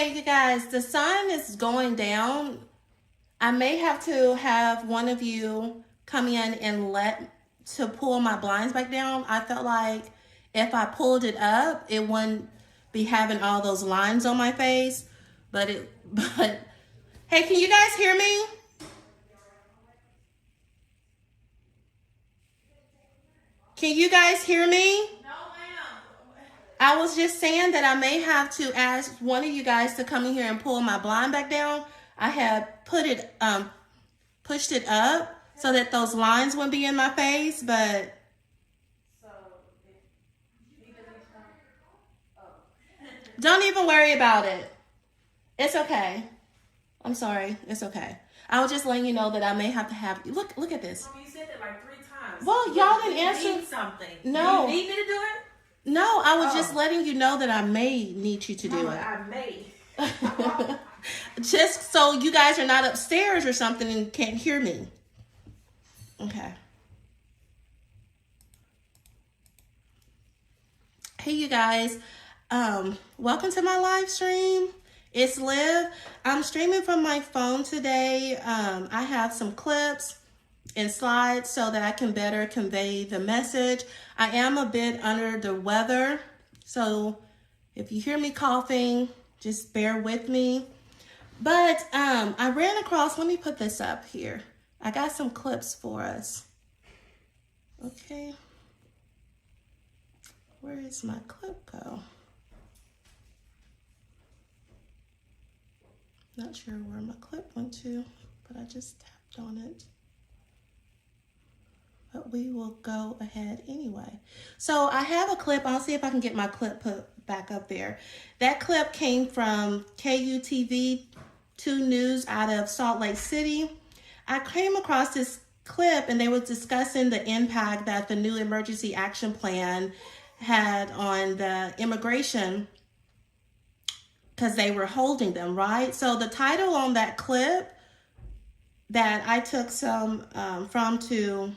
Hey, you guys, the sun is going down. I may have to have one of you come in and to pull my blinds back down. I felt like if I pulled it up, it wouldn't be having all those lines on my face. But hey, can you guys hear me? Can you guys hear me? I was just saying that I may have to ask one of you guys to come in here and pull my blind back down. I had pushed it up so that those lines wouldn't be in my face, but don't even worry about it. It's okay. I'm sorry. It's okay. I was just letting you know that I may have to have you look at this. You said that like 3 times. Well, y'all didn't answer need something. No. Do you need me to do it? No, I was just letting you know that I may need you to do it. I may. Just so you guys are not upstairs or something and can't hear me. Okay. Hey, you guys. Welcome to my live stream. It's Liv. I'm streaming from my phone today. I have some clips and slides so that I can better convey the message. I am a bit under the weather, so if you hear me coughing, just bear with me. But I ran across, let me put this up here. I got some clips for us. Okay. Where is my clip go? Not sure where my clip went to, but I just tapped on it. But we will go ahead anyway. So I have a clip. I'll see if I can get my clip put back up there. That clip came from KUTV 2 News out of Salt Lake City. I came across this clip and they were discussing the impact that the new emergency action plan had on the immigration because they were holding them, right? So the title on that clip that I took some from to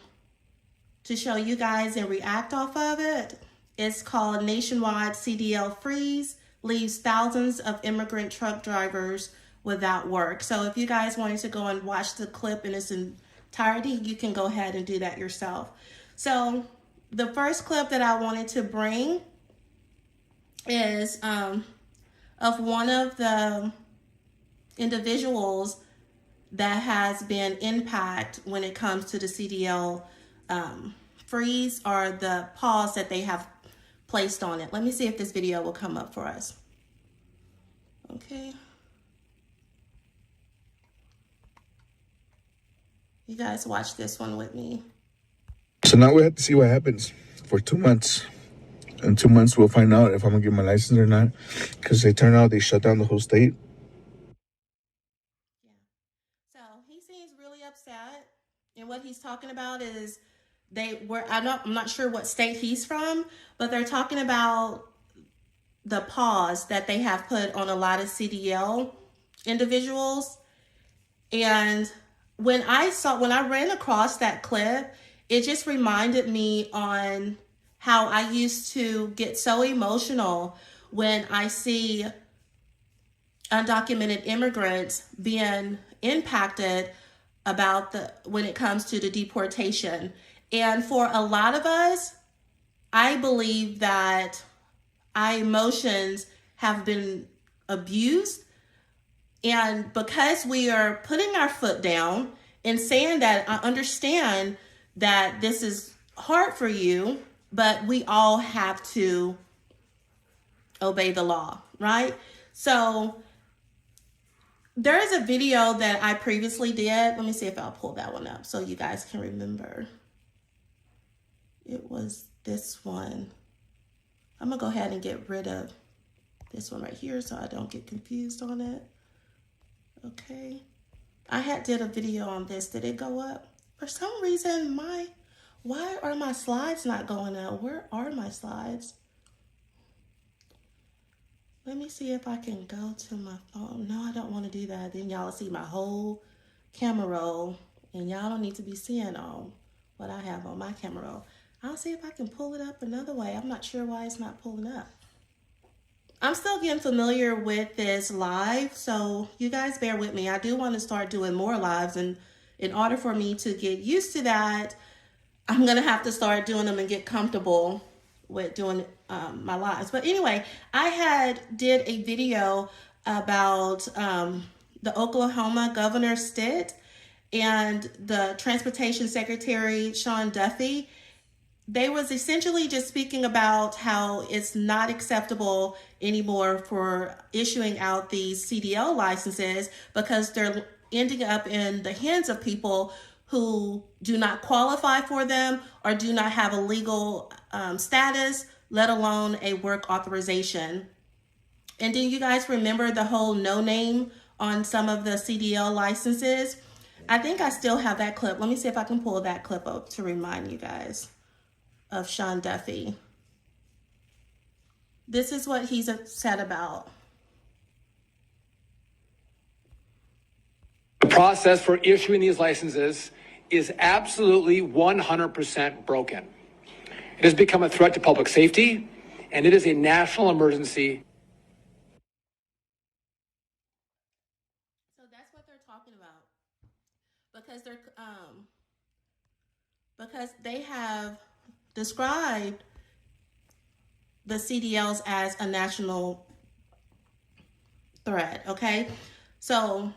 show you guys and react off of it. It's called Nationwide CDL Freeze Leaves Thousands of Immigrant Truck Drivers Without Work. So if you guys wanted to go and watch the clip in its entirety, you can go ahead and do that yourself. So the first clip that I wanted to bring is of one of the individuals that has been impacted when it comes to the CDL freeze or the pause that they have placed on it. Let me see if this video will come up for us. Okay. You guys watch this one with me. So now we have to see what happens for 2 months. In 2 months, we'll find out if I'm gonna get my license or not. Because they turn out they shut down the whole state. Yeah. So he seems really upset. And what he's talking about is I'm not sure what state he's from, but they're talking about the pause that they have put on a lot of CDL individuals. And when I ran across that clip, it just reminded me on how I used to get so emotional when I see undocumented immigrants being impacted when it comes to the deportation. And for a lot of us, I believe that our emotions have been abused. And because we are putting our foot down and saying that I understand that this is hard for you, but we all have to obey the law, right? So there is a video that I previously did. Let me see if I'll pull that one up so you guys can remember. It was this one. I'm gonna go ahead and get rid of this one right here so I don't get confused on it. Okay. I did a video on this. Did it go up? For some reason, why are my slides not going up? Where are my slides? Let me see if I can go to my phone. No, I don't want to do that. Then y'all see my whole camera roll, and y'all don't need to be seeing all what I have on my camera roll. I'll see if I can pull it up another way. I'm not sure why it's not pulling up. I'm still getting familiar with this live, so you guys bear with me. I do want to start doing more lives, and in order for me to get used to that, I'm going to have to start doing them and get comfortable with doing my lives. But anyway, I did a video about the Oklahoma Governor Stitt and the Transportation Secretary, Sean Duffy. They was essentially just speaking about how it's not acceptable anymore for issuing out these CDL licenses because they're ending up in the hands of people who do not qualify for them or do not have a legal status, let alone a work authorization. And then you guys remember the whole no name on some of the CDL licenses? I think I still have that clip. Let me see if I can pull that clip up to remind you guys of Sean Duffy. This is what he's upset about. The process for issuing these licenses is absolutely 100% broken. It has become a threat to public safety, and it is a national emergency. So that's what they're talking about, because they have described the CDLs as a national threat. Okay, so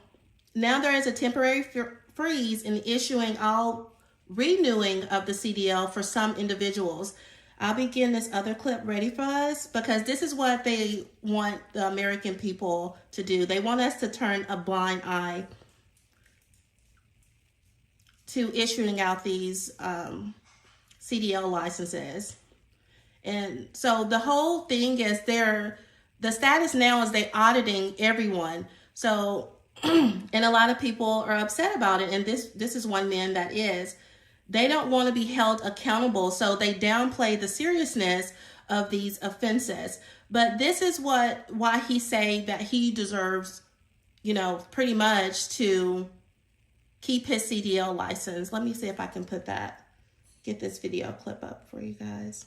now there is a temporary freeze in issuing all renewing of the CDL for some individuals. I'll be getting this other clip ready for us because this is what they want the American people to do. They want us to turn a blind eye to issuing out these CDL licenses. And so the whole thing is the status now is they auditing everyone. So, and a lot of people are upset about it. And this is one man that is. They don't want to be held accountable. So they downplay the seriousness of these offenses. But this is why he say that he deserves, pretty much to keep his CDL license. Let me see if I can get this video clip up for you guys.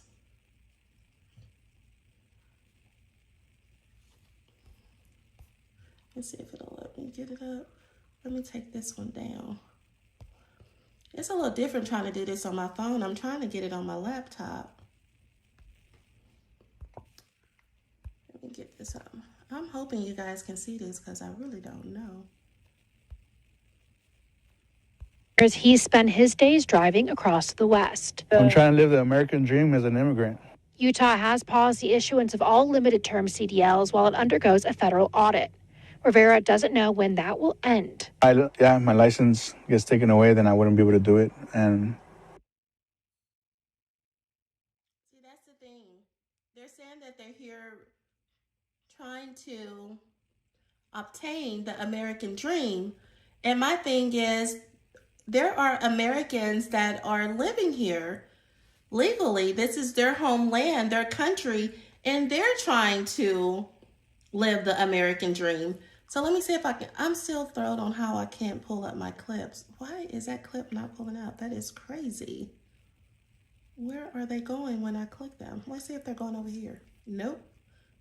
Let's see if it'll let me get it up. Let me take this one down. It's a little different trying to do this on my phone. I'm trying to get it on my laptop. Let me get this up. I'm hoping you guys can see this because I really don't know. He spent his days driving across the West. I'm trying to live the American dream as an immigrant. Utah has paused the issuance of all limited-term CDLs while it undergoes a federal audit. Rivera doesn't know when that will end. My license gets taken away, then I wouldn't be able to do it. And see, that's the thing. They're saying that they're here trying to obtain the American dream. And my thing is, there are Americans that are living here legally. This is their homeland, their country, and they're trying to live the American dream. So let me see if I can. I'm still thrilled on how I can't pull up my clips. Why is that clip not pulling out? That is crazy. Where are they going when I click them? Let's see if they're going over here. Nope,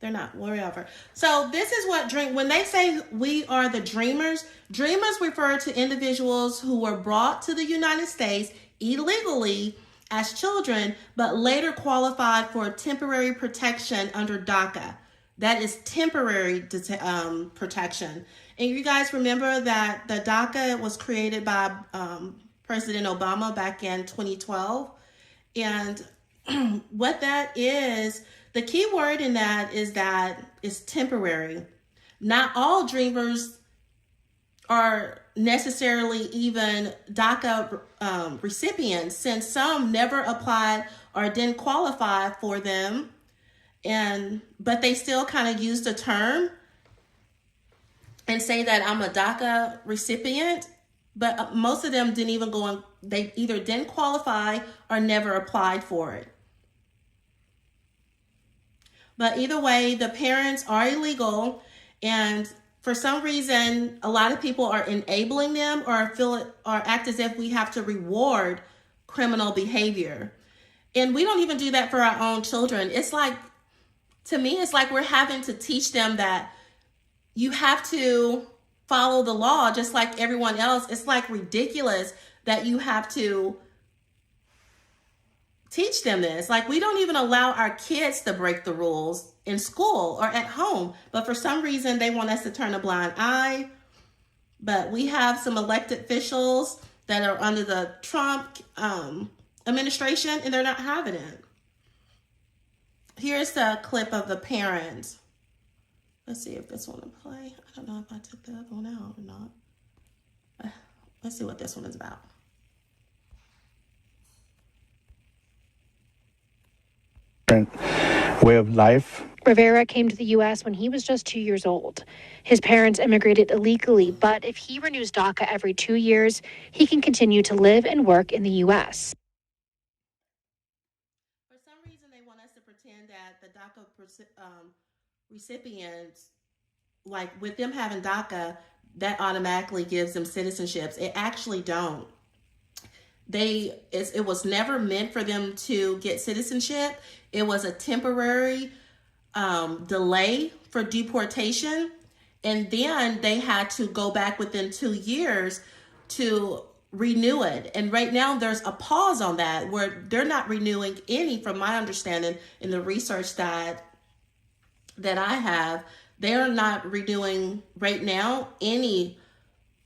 they're not. Wherever. So this is what when they say we are the dreamers refer to individuals who were brought to the United States illegally as children, but later qualified for temporary protection under DACA. That is temporary protection. And you guys remember that the DACA was created by President Obama back in 2012. And what that is, the key word in that is temporary. Not all dreamers are necessarily even DACA recipients, since some never applied or didn't qualify for them. But they still kind of use the term and say that I'm a DACA recipient, but most of them didn't even they either didn't qualify or never applied for it. But either way, the parents are illegal, and for some reason, a lot of people are enabling them or act as if we have to reward criminal behavior. And we don't even do that for our own children. It's like to me, it's like we're having to teach them that you have to follow the law just like everyone else. It's like ridiculous that you have to teach them this. Like, we don't even allow our kids to break the rules in school or at home, but for some reason they want us to turn a blind eye. But we have some elected officials that are under the Trump administration, and they're not having it. Here's a clip of the parent. Let's see if this one will play. I don't know if I took the other one out or not. Let's see what this one is about. Way of life. Rivera came to the U.S. when he was just 2 years old. His parents immigrated illegally, but if he renews DACA every 2 years, he can continue to live and work in the U.S. For some reason, they want us to pretend that the DACA recipients, like with them having DACA, that automatically gives them citizenships. It actually don't. It was never meant for them to get citizenship. It was a temporary delay for deportation, and then they had to go back within 2 years to renew it. And right now there's a pause on that where they're not renewing any, from my understanding in the research that I have. They're not renewing right now any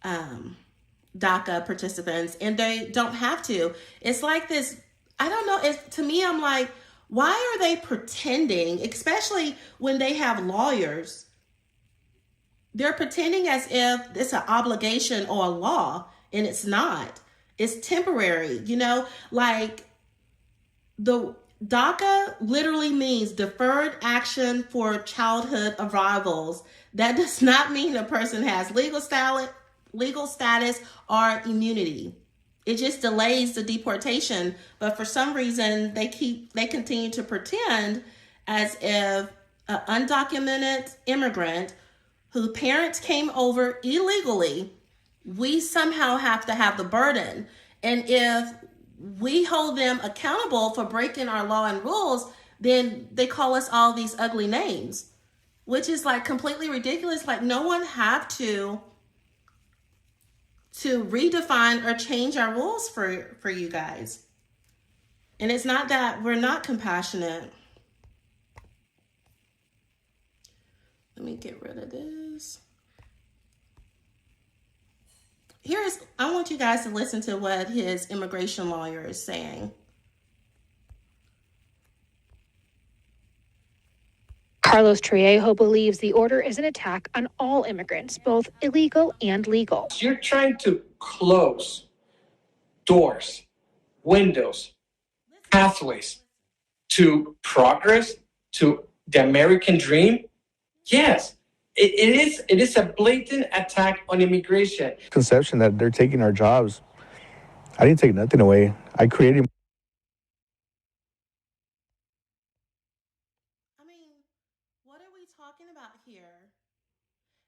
DACA participants, and they don't have to. It's like this, I don't know, to me, I'm like, why are they pretending, especially when they have lawyers? They're pretending as if it's an obligation or a law, and it's not. It's temporary, like the DACA literally means deferred action for childhood arrivals. That does not mean a person has legal status or immunity. It just delays the deportation, but for some reason they continue to pretend as if an undocumented immigrant whose parents came over illegally, we somehow have to have the burden. And if we hold them accountable for breaking our law and rules, then they call us all these ugly names, which is like completely ridiculous. Like, no one have to redefine or change our rules for you guys. And it's not that we're not compassionate. Let me get rid of this. I want you guys to listen to what his immigration lawyer is saying. Carlos Trejo believes the order is an attack on all immigrants, both illegal and legal. You're trying to close doors, windows, pathways to progress, to the American dream. Yes, it is a blatant attack on immigration. Conception that they're taking our jobs. I didn't take nothing away. I created. What are we talking about here?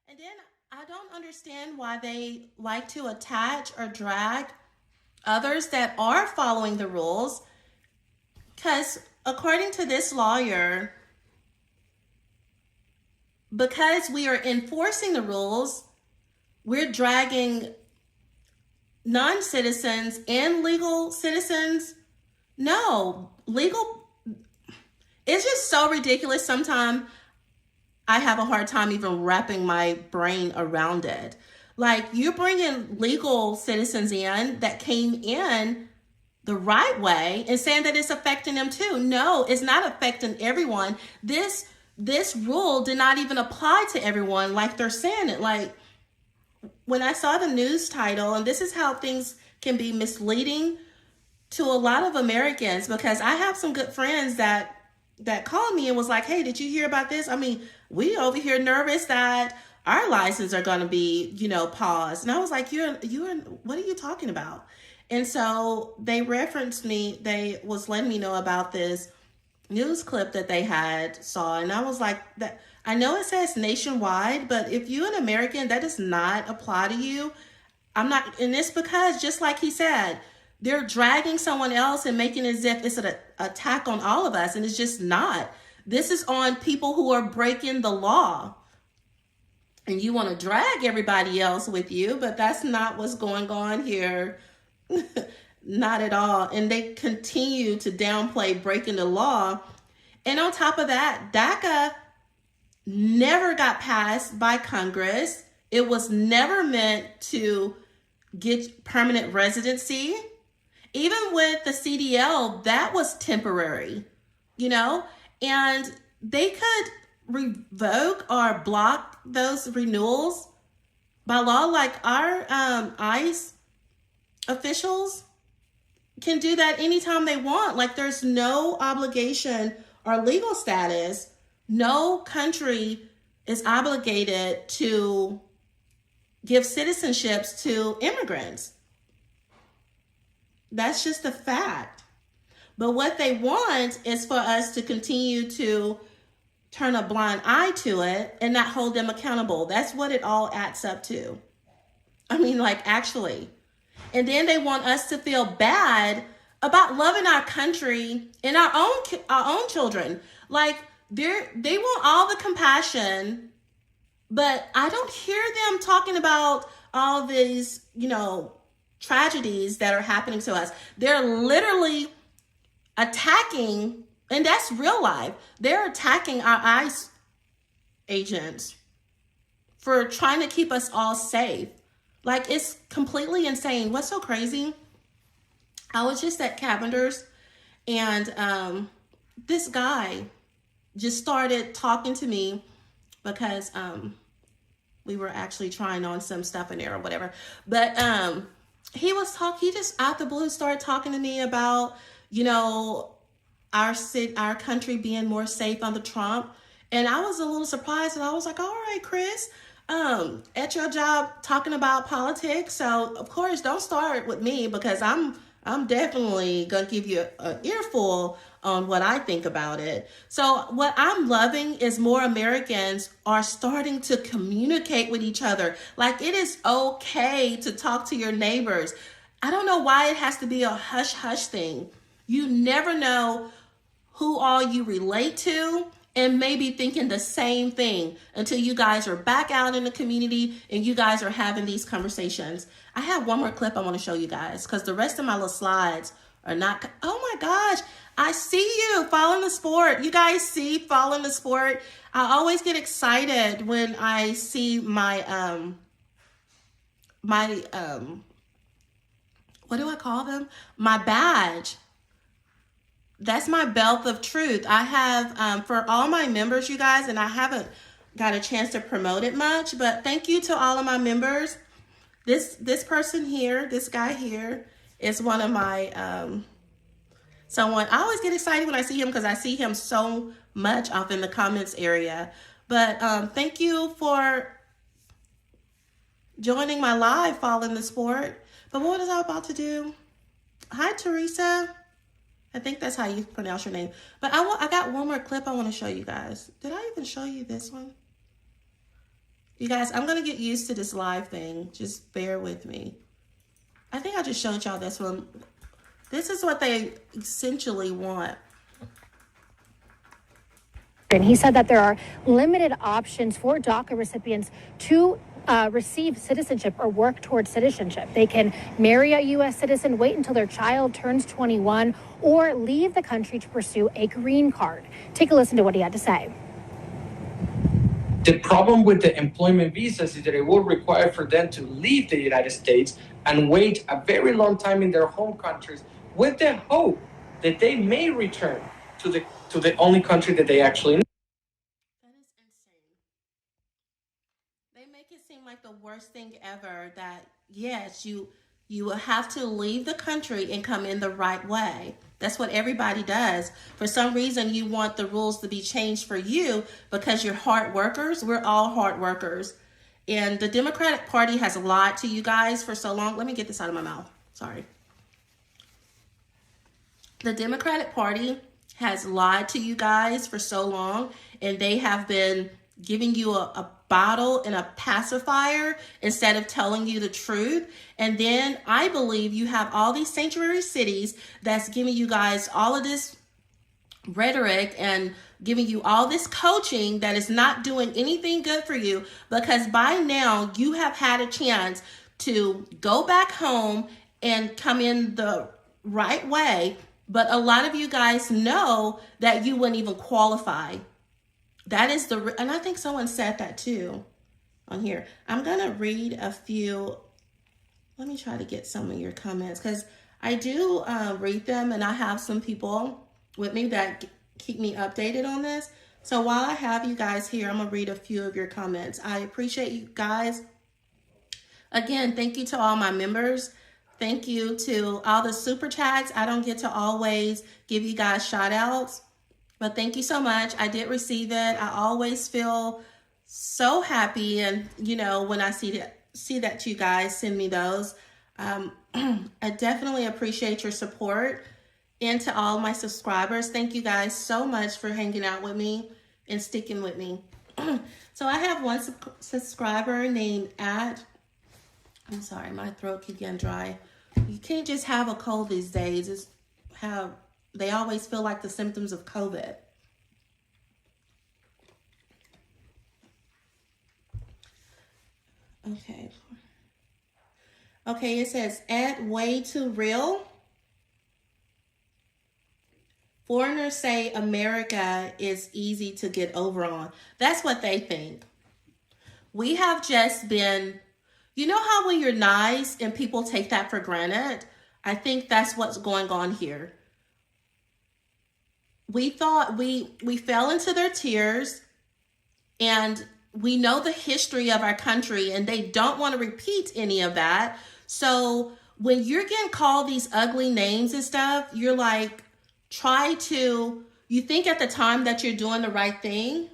And then I don't understand why they like to attach or drag others that are following the rules. Because according to this lawyer, because we are enforcing the rules, we're dragging non-citizens and legal citizens. No, it's just so ridiculous. Sometimes I have a hard time even wrapping my brain around it. Like, you're bringing legal citizens in that came in the right way and saying that it's affecting them too. No, it's not affecting everyone. This rule did not even apply to everyone like they're saying it. Like, when I saw the news title, and this is how things can be misleading to a lot of Americans, because I have some good friends that called me and was like, hey, did you hear about this? I mean, we over here nervous that our license are going to be, paused. And I was like, you're, what are you talking about? And so they referenced me. They was letting me know about this news clip that they saw. And I was like, that I know it says nationwide, but if you're an American, that does not apply to you. I'm not, and it's because, just like he said, they're dragging someone else and making it as if it's an attack on all of us. And it's just not. This is on people who are breaking the law. And you want to drag everybody else with you, but that's not what's going on here. Not at all. And they continue to downplay breaking the law. And on top of that, DACA never got passed by Congress. It was never meant to get permanent residency. Even with the CDL, that was temporary, you know, and they could revoke or block those renewals by law. Like our ICE officials can do that anytime they want. Like there's no obligation or legal status. No country is obligated to give citizenships to immigrants. That's just a fact. But what they want is for us to continue to turn a blind eye to it and not hold them accountable. That's what it all adds up to. I mean, like, actually. And then they want us to feel bad about loving our country and our own children. Like, they want all the compassion, but I don't hear them talking about all these, you know, tragedies that are happening to us. They're literally attacking, and that's real life. They're attacking our ICE agents for trying to keep us all safe. Like, it's completely insane. What's so crazy? I was just at Cavender's, and this guy just started talking to me because we were actually trying on some stuff in there or whatever. But he just out the blue started talking to me about, you know, our country being more safe under Trump. And I was a little surprised, and I was like, all right, Chris, at your job talking about politics. So of course, don't start with me, because I'm definitely gonna give you an earful on what I think about it. So what I'm loving is more Americans are starting to communicate with each other. Like, it is okay to talk to your neighbors. I don't know why it has to be a hush hush thing. You never know who all you relate to and maybe thinking the same thing until you guys are back out in the community and you guys are having these conversations. I have one more clip I want to show you guys, because the rest of my little slides are not. Oh my gosh, I see you following the sport. You guys see following the sport. I always get excited when I see my what do I call them? My badge. That's my belt of truth. I have for all my members, you guys, and I haven't got a chance to promote it much, but thank you to all of my members. This person here, this guy here, is one of my someone. I always get excited when I see him, because I see him so much off in the comments area. But thank you for joining my live, following the sport. But what was I about to do? Hi, Teresa. I think that's how you pronounce your name. But I got one more clip I want to show you guys. Did I even show you this one? You guys, I'm going to get used to this live thing. Just bear with me. I think I just showed y'all this one. This is what they essentially want. And he said that there are limited options for DACA recipients to receive citizenship or work towards citizenship. They can marry a U.S. citizen, wait until their child turns 21, or leave the country to pursue a green card. Take a listen to what he had to say. The problem with the employment visas is that it will require for them to leave the United States and wait a very long time in their home countries with the hope that they may return to the only country that they actually know. That is insane. They make it seem like the worst thing ever, that yes, you will have to leave the country and come in the right way. That's what everybody does. For some reason, you want the rules to be changed for you because you're hard workers. We're all hard workers. And the Democratic Party has lied to you guys for so long. Let me get this out of my mouth. Sorry. The Democratic Party has lied to you guys for so long, and they have been giving you a bottle and a pacifier instead of telling you the truth. And then I believe you have all these sanctuary cities that's giving you guys all of this rhetoric and giving you all this coaching that is not doing anything good for you, because by now you have had a chance to go back home and come in the right way. But a lot of you guys know that you wouldn't even qualify. That is and I think someone said that too on here. I'm going to read a few. Let me try to get some of your comments, because I do read them, and I have some people with me that keep me updated on this. So while I have you guys here, I'm going to read a few of your comments. I appreciate you guys. Again, thank you to all my members. Thank you to all the super chats. I don't get to always give you guys shout outs, but thank you so much. I did receive it. I always feel so happy. And, you know, when I see that you guys send me those, I definitely appreciate your support. And to all my subscribers, thank you guys so much for hanging out with me and sticking with me. So I have one subscriber named I'm sorry, my throat keeps getting dry. You can't just have a cold these days. They always feel like the symptoms of COVID. Okay, it says, Ed, way too real. Foreigners say America is easy to get over on. That's what they think. We have just been, you know how when you're nice and people take that for granted? I think that's what's going on here. We thought we fell into their tears, and we know the history of our country, and they don't want to repeat any of that. So when you're getting called these ugly names and stuff, you're like, you think at the time that you're doing the right thing.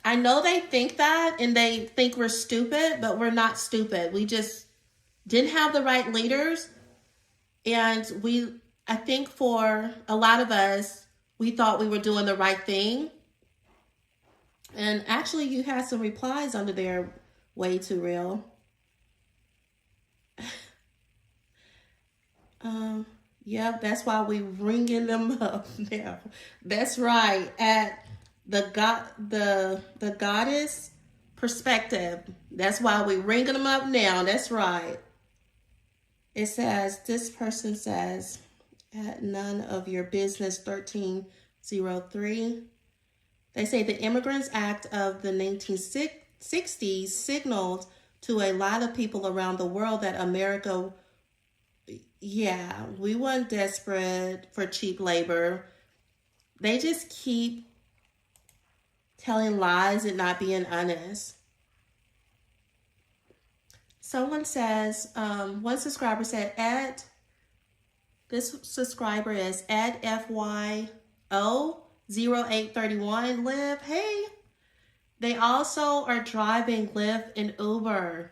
I know they think that, and they think we're stupid, but we're not stupid. We just didn't have the right leaders. And I think for a lot of us, we thought we were doing the right thing. And actually, you had some replies under there, way too real. Yep, that's why we ringing them up now. That's right. At the goddess perspective, that's why we ringing them up now. That's right. It says, this person says, at none of your business, 1303. They say the Immigrants Act of the 1960s signaled to a lot of people around the world that America, we weren't desperate for cheap labor. They just keep telling lies and not being honest. Someone says, one subscriber said, this subscriber is Ed FYO 0831 Livv. Hey, they also are driving Livv and Uber.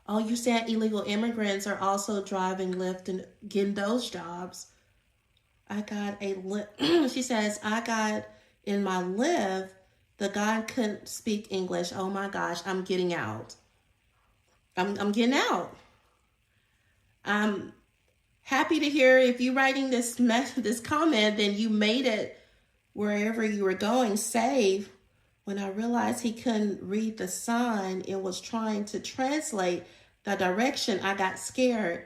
Oh, you said illegal immigrants are also driving Lyft and getting those jobs. She says, I got in my Livv, the guy couldn't speak English. Oh my gosh, I'm getting out. I'm getting out. I'm happy to hear if you're writing this comment, then you made it wherever you were going safe. When I realized he couldn't read the sign and was trying to translate the direction, I got scared.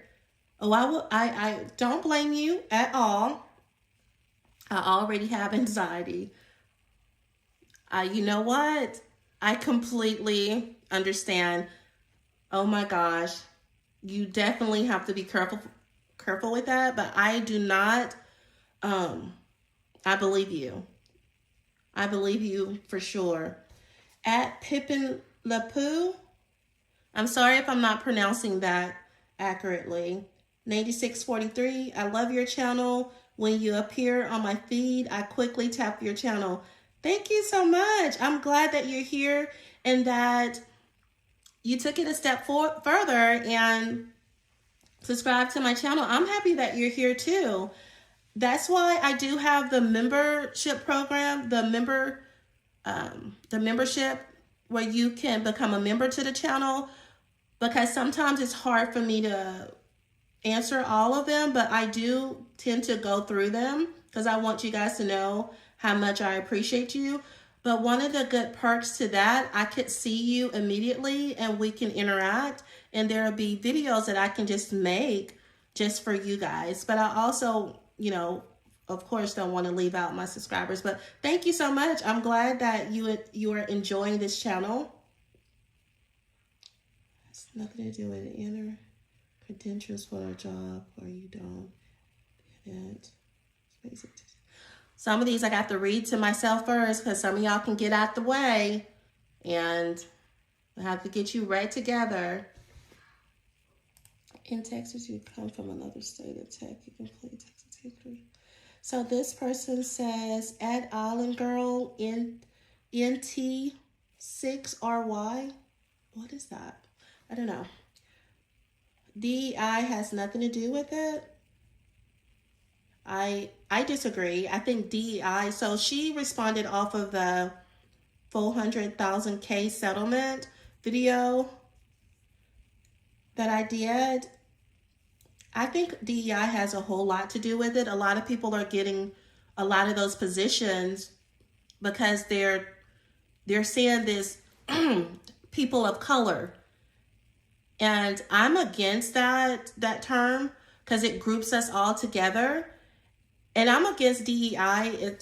Oh, I don't blame you at all. I already have anxiety. You know what? I completely understand. Oh my gosh. You definitely have to be careful with that, but I do not, I believe you. I believe you for sure. At Pippin Lapoo, I'm sorry if I'm not pronouncing that accurately. 9643, I love your channel. When you appear on my feed, I quickly tap your channel. Thank you so much. I'm glad that you're here and that you took it a step further and subscribe to my channel. I'm happy that you're here too. That's why I do have the membership program, the membership where you can become a member to the channel, because sometimes it's hard for me to answer all of them, but I do tend to go through them because I want you guys to know how much I appreciate you. But one of the good perks to that, I could see you immediately and we can interact, and there'll be videos that I can just make just for you guys. But I also, you know, of course, don't want to leave out my subscribers. But thank you so much. I'm glad that you are enjoying this channel. It's nothing to do with inner credentials for a job, or you don't. Some of these I got to read to myself first because some of y'all can get out the way, and I have to get you right together. In Texas, you come from another state of tech. You can play Texas History. So this person says, at Island Girl in NT6RY. What is that? I don't know. DEI has nothing to do with it. I disagree. I think DEI, so she responded off of the 400,000K settlement video that I did. I think DEI has a whole lot to do with it. A lot of people are getting a lot of those positions because they're seeing this people of color. And I'm against that term because it groups us all together. And I'm against DEI.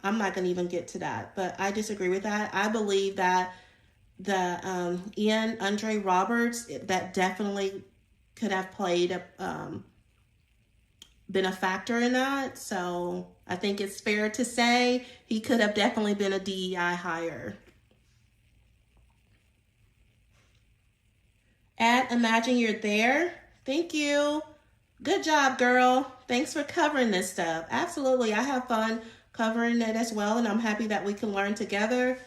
I'm not going to even get to that, but I disagree with that. I believe that the Ian Andre Roberts, that definitely could have played been a factor in that. So I think it's fair to say he could have definitely been a DEI hire. Imagine You're There. Thank you. Good job, girl. Thanks for covering this stuff. Absolutely. I have fun covering it as well, and I'm happy that we can learn together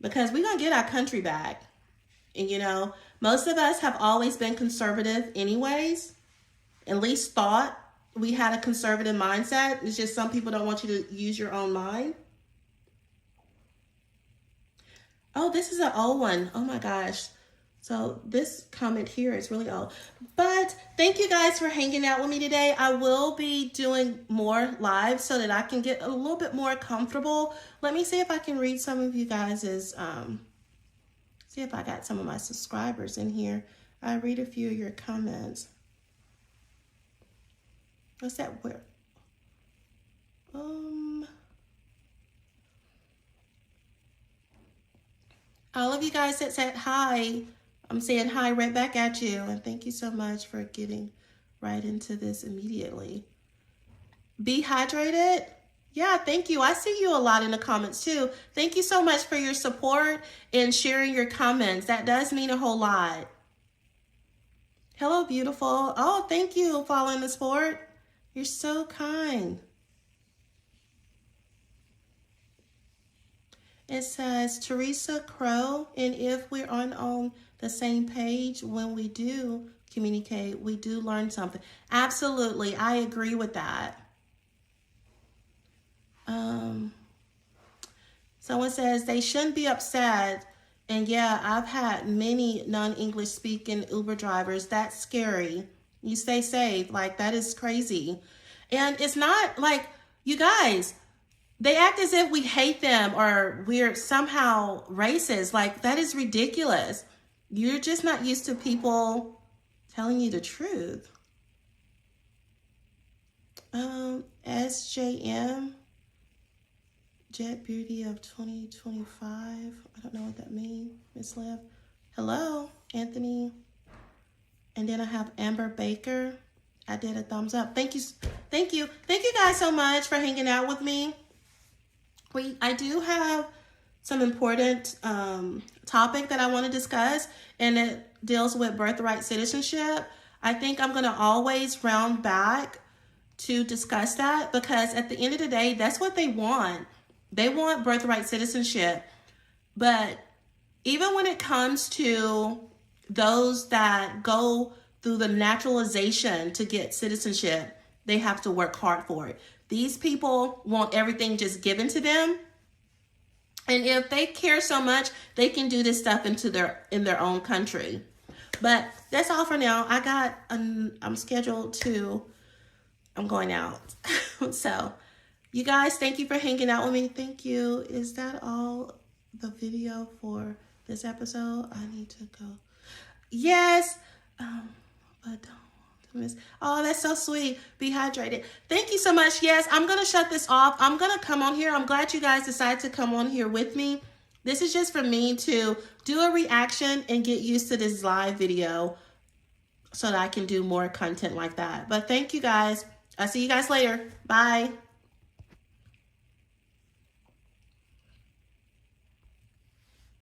because we're going to get our country back. And, you know, most of us have always been conservative anyways, at least thought we had a conservative mindset. It's just some people don't want you to use your own mind. Oh, this is an old one. Oh my gosh. So this comment here is really old. But thank you guys for hanging out with me today. I will be doing more live so that I can get a little bit more comfortable. Let me see if I can read some of you guys's, see if I got some of my subscribers in here. I read a few of your comments. What's that? Where? All of you guys that said hi, I'm saying hi right back at you. And thank you so much for getting right into this immediately. Be hydrated. Yeah, thank you. I see you a lot in the comments too. Thank you so much for your support and sharing your comments. That does mean a whole lot. Hello, beautiful. Oh, thank you, following the sport. You're so kind. It says, Teresa Crow, and if we're on the same page when we do communicate, we do learn something. Absolutely, I agree with that. Someone says they shouldn't be upset. And yeah, I've had many non-English speaking Uber drivers. That's scary. You stay safe. Like, that is crazy. And it's not like, you guys, they act as if we hate them or we're somehow racist. Like, that is ridiculous. You're just not used to people telling you the truth. SJM, Jet Beauty of 2025. I don't know what that means, Miss Livv. Hello, Anthony. And then I have Amber Baker. I did a thumbs up. Thank you. Thank you. Thank you guys so much for hanging out with me. I do have some important topic that I want to discuss, and it deals with birthright citizenship. I think I'm going to always round back to discuss that because at the end of the day, that's what they want. They want birthright citizenship. But even when it comes to those that go through the naturalization to get citizenship, they have to work hard for it. These people want everything just given to them. And if they care so much, they can do this stuff in their own country. But that's all for now. I'm scheduled to, I'm going out. So you guys, thank you for hanging out with me. Thank you. Is that all the video for this episode? I need to go. Yes. But don't miss. Oh, that's so sweet. Be hydrated. Thank you so much. Yes, I'm going to shut this off. I'm going to come on here. I'm glad you guys decided to come on here with me. This is just for me to do a reaction and get used to this live video so that I can do more content like that. But thank you guys. I'll see you guys later. Bye.